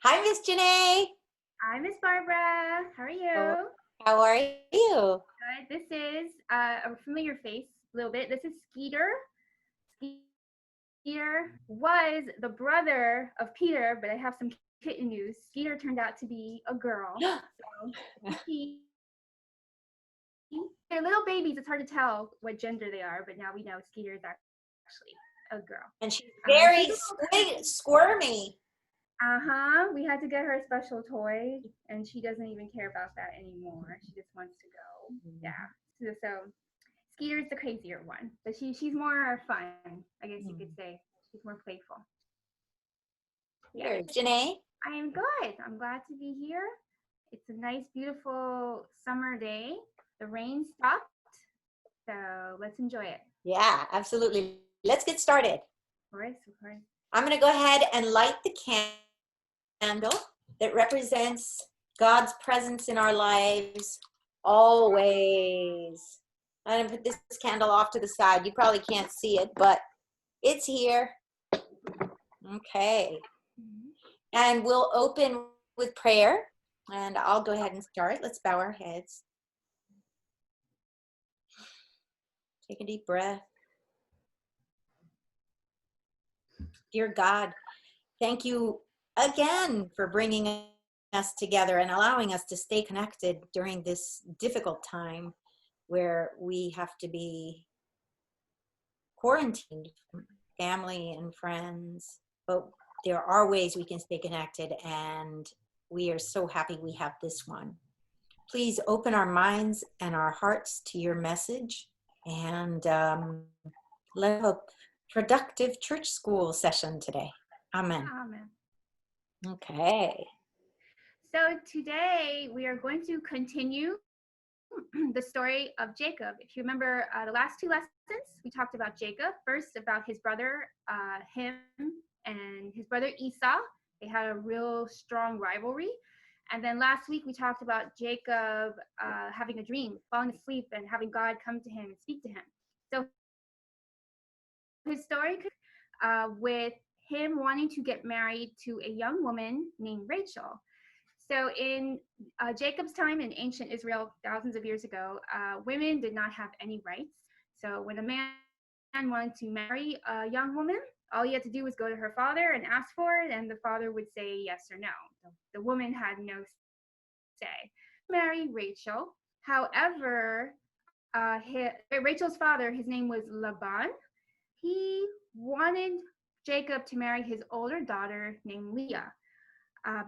Hi, Miss Janay. Hi, Miss Barbara. How are Oh, you? how are you? Good. This is a familiar face, a little bit. This is Skeeter. Skeeter was the brother of Peter, but I have some kitten news. Skeeter turned out to be a girl. So he, they're little babies. It's hard to tell what gender they are, but now we know Skeeter is actually a girl. And she's She's very a little squirmy. We had to get her a special toy, and she doesn't even care about that anymore. She just wants to go. Yeah. So Skeeter's the crazier one, but she's more fun. I guess you could say she's more playful. Yeah. Here, Janay. I am good. I'm glad to be here. It's a nice, beautiful summer day. The rain stopped, so let's enjoy it. Yeah, absolutely. Let's get started. Of course, of course. I'm going to go ahead and light the candle that represents God's presence in our lives always. I'm going to put this candle off to the side. You probably can't see it, but it's here. Okay. And we'll open with prayer. And I'll go ahead and start. Let's bow our heads. Take a deep breath. Dear God, thank you again for bringing us together and allowing us to stay connected during this difficult time where we have to be quarantined from family and friends. But there are ways we can stay connected, and we are so happy we have this one. Please open our minds and our hearts to your message, and let's have a productive church school session today. Amen. Amen. Okay. So today we are going to continue the story of Jacob. If you remember the last two lessons, we talked about Jacob. First, about his brother, him and his brother Esau. They had a real strong rivalry. And then last week, we talked about Jacob having a dream, falling asleep, and having God come to him and speak to him. So his story with him wanting to get married to a young woman named Rachel. So in Jacob's time in ancient Israel, thousands of years ago, women did not have any rights. So when a man wanted to marry a young woman, all he had to do was go to her father and ask for it, and the father would say yes or no. The woman had no say. Marry Rachel. However, Rachel's father, his name was Laban. He wanted Jacob to marry his older daughter named Leah.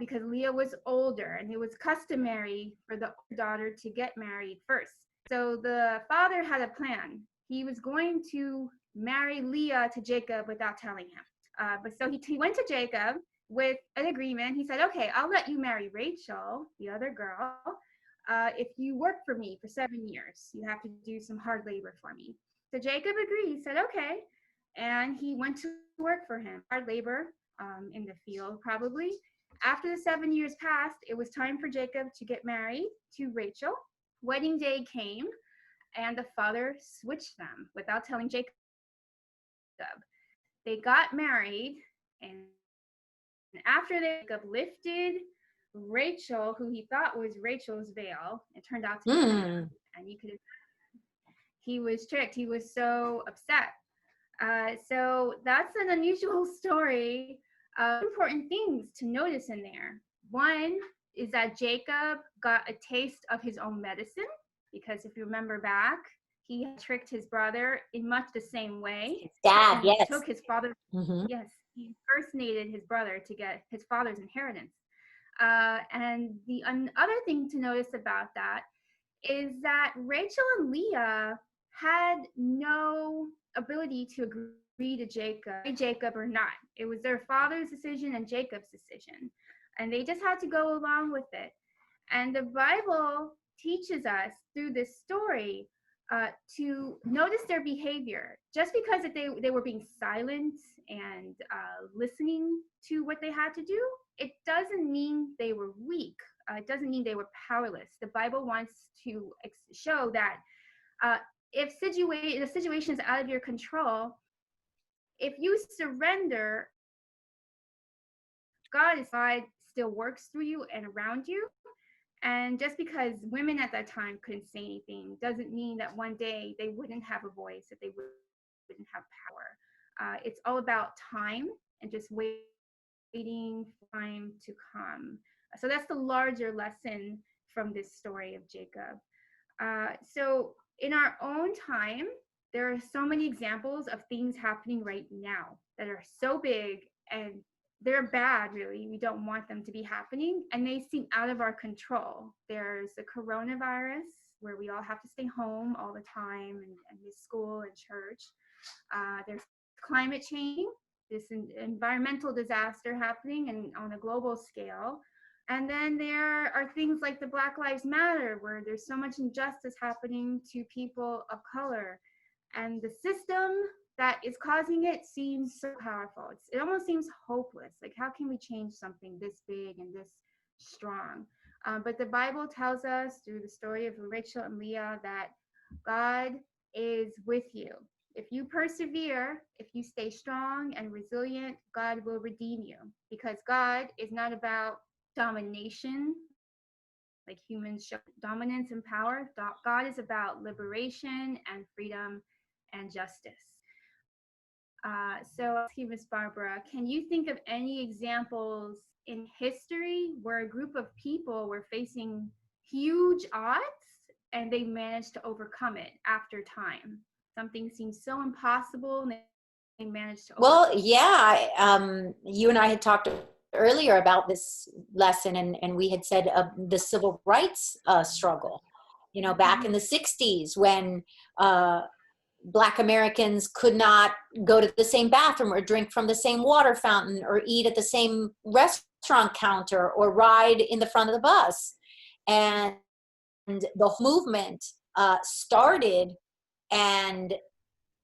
Because Leah was older, and it was customary for the daughter to get married first. So the father had a plan. He was going to marry Leah to Jacob without telling him. But so he went to Jacob with an agreement. He said, okay, I'll let you marry Rachel, the other girl, if you work for me for 7 years. You have to do some hard labor for me. So Jacob agreed. He said, okay. And he went to work for him, hard labor in the field probably. After the 7 years passed, it was time for Jacob to get married to Rachel. Wedding day came, and the father switched them without telling Jacob. They got married, and after Jacob lifted Rachel, who he thought was Rachel's veil, it turned out to be Leah. And you could, he was tricked. He was so upset. So that's an unusual story. Important things to notice in there. One is that Jacob got a taste of his own medicine, because if you remember back, he tricked his brother in much the same way. His dad, he yes. Took his father. Yes, he impersonated his brother to get his father's inheritance. And the other thing to notice about that is that Rachel and Leah had no ability to agree to Jacob or not. It was their father's decision and Jacob's decision. And they just had to go along with it. And the Bible teaches us through this story to notice their behavior. Just because they were being silent and listening to what they had to do, it doesn't mean they were weak. It doesn't mean they were powerless. The Bible wants to show that if the situation is out of your control, if you surrender, God still works through you and around you. And just because women at that time couldn't say anything doesn't mean that one day they wouldn't have a voice, that they wouldn't have power. It's all about time and just waiting for time to come. So that's the larger lesson from this story of Jacob. So in our own time, there are so many examples of things happening right now that are so big and they're bad, really. We don't want them to be happening, and they seem out of our control. There's the coronavirus, where we all have to stay home all the time and miss school and church. There's climate change, this environmental disaster happening and on a global scale. And then there are things like the Black Lives Matter, where there's so much injustice happening to people of color. And the system that is causing it seems so powerful. It almost seems hopeless. Like, how can we change something this big and this strong? But the Bible tells us through the story of Rachel and Leah that God is with you. If you persevere, if you stay strong and resilient, God will redeem you, because God is not about domination, like humans show dominance and power. God is about liberation and freedom and justice. So I'll ask you, Miss Barbara, can you think of any examples in history where a group of people were facing huge odds and they managed to overcome it after time? Something seems so impossible and they managed to overcome Well, yeah, you and I had talked earlier about this lesson, and we had said the civil rights struggle, back in the 60s when Black Americans could not go to the same bathroom or drink from the same water fountain or eat at the same restaurant counter or ride in the front of the bus. And the whole movement started and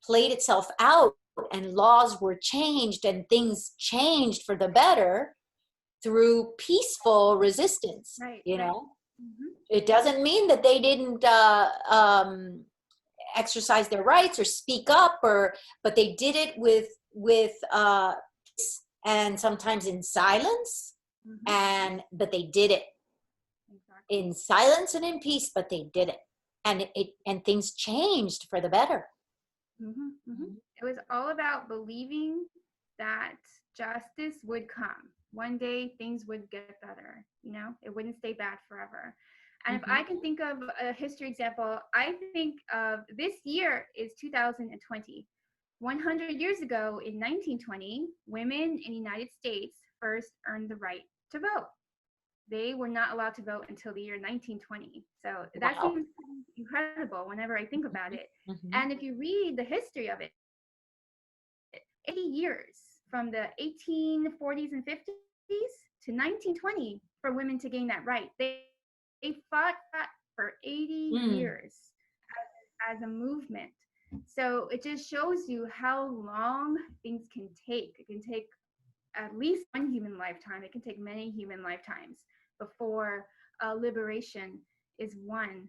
played itself out, and laws were changed and things changed for the better through peaceful resistance. Right. It doesn't mean that they didn't exercise their rights or speak up, but they did it with peace, and sometimes in silence. But they did it in silence and in peace, but they did it, and things changed for the better. It was all about believing that justice would come. One day things would get better, it wouldn't stay bad forever. And if I can think of a history example, I think of this year is 2020. 100 years ago in 1920, women in the United States first earned the right to vote. They were not allowed to vote until the year 1920. So that seems incredible whenever I think about it. And if you read the history of it, 80 years from the 1840s and 50s to 1920 for women to gain that right. They fought that for 80 years as a movement. So it just shows you how long things can take. It can take at least one human lifetime. It can take many human lifetimes before liberation is won.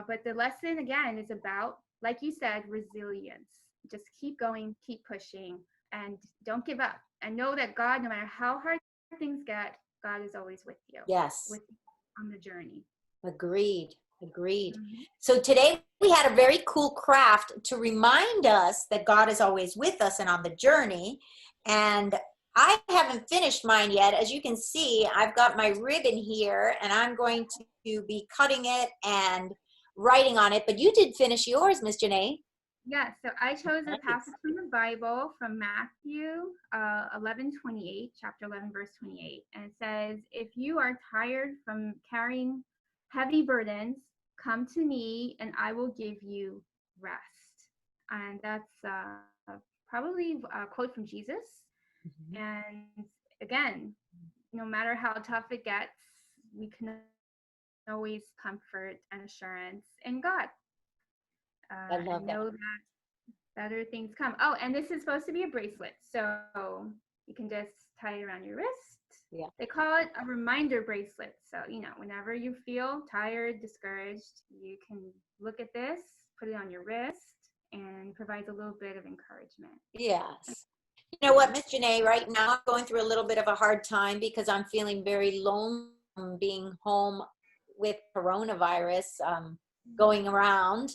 But the lesson, again, is about, like you said, resilience. Just keep going, keep pushing, and don't give up. And know that God, no matter how hard things get, God is always with you. Yes. With you on the journey. Agreed. So today we had a very cool craft to remind us that God is always with us and on the journey. And I haven't finished mine yet. As you can see, I've got my ribbon here, and I'm going to be cutting it and writing on it. But you did finish yours, Miss Janay. Yeah, so I chose a passage from the Bible from Matthew 11:28, chapter 11, verse 28. And it says, "If you are tired from carrying heavy burdens, come to me and I will give you rest." And that's probably a quote from Jesus. And again, no matter how tough it gets, we can always comfort and assurance in God. I love and know that better things come. Oh, and this is supposed to be a bracelet, so you can just tie it around your wrist. Yeah. They call it a reminder bracelet. So, whenever you feel tired, discouraged, you can look at this, put it on your wrist, and provides a little bit of encouragement. Yes. You know what, Miss Janay, right now I'm going through a little bit of a hard time because I'm feeling very lonely being home with coronavirus going around.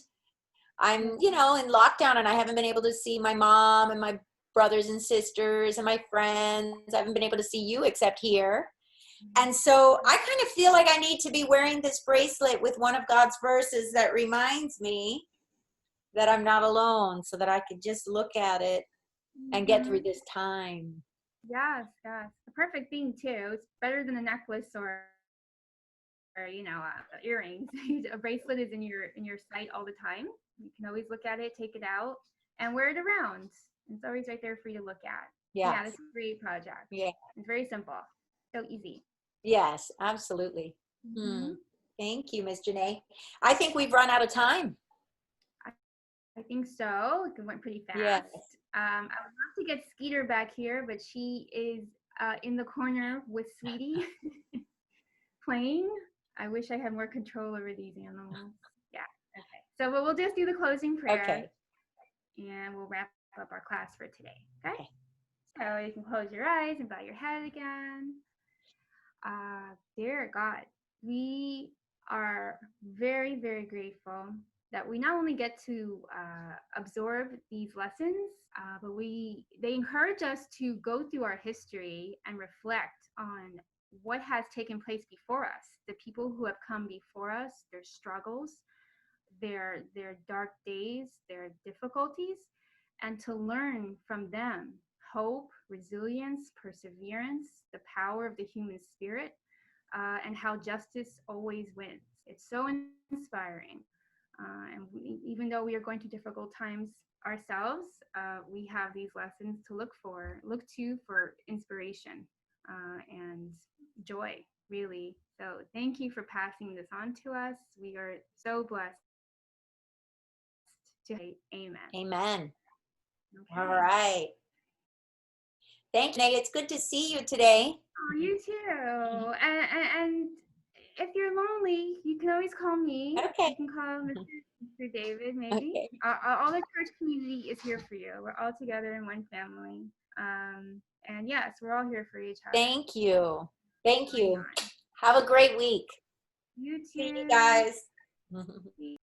I'm, you know, in lockdown and I haven't been able to see my mom and my brothers and sisters and my friends. I haven't been able to see you except here. And so I kind of feel like I need to be wearing this bracelet with one of God's verses that reminds me that I'm not alone, so that I could just look at it and get through Mhm. this time. Yes, yes. The perfect thing too. It's better than a necklace or earrings. A bracelet is in your sight all the time. You can always look at it, take it out, and wear it around. It's always right there for you to look at. Yeah, Yes. this is a great project. Yeah. It's very simple, so easy. Yes, absolutely. Hmm. Hmm. Thank you, Miss Janay. I think we've run out of time. I, I think so. It went pretty Yes. fast. I would love to get Skeeter back here, but she is in the corner with Sweetie playing. I wish I had more control over these animals. Yeah. Okay. So we'll just do the closing prayer Okay. and we'll wrap up our class for today. Okay. Okay. So you can close your eyes and bow your head again. Dear God, we are very, very grateful that we not only get to absorb these lessons, but they encourage us to go through our history and reflect on what has taken place before us, the people who have come before us, their struggles, their dark days, their difficulties, and to learn from them hope, resilience, perseverance, the power of the human spirit, and how justice always wins. It's so inspiring. Even though we are going through difficult times ourselves, we have these lessons to look to for inspiration and joy, really. So thank you for passing this on to us. We are so blessed to say amen. Amen. All Okay. right. Thank you, Janay. It's good to see you today. Oh, you too. And if you're lonely, you can always call me. Okay. You can call Mr. David, maybe. Okay. All the church community is here for you. We're all together in one family. And yes, we're all here for each other. Thank you. Thank Going you. on. Have a great week. You See you too. guys.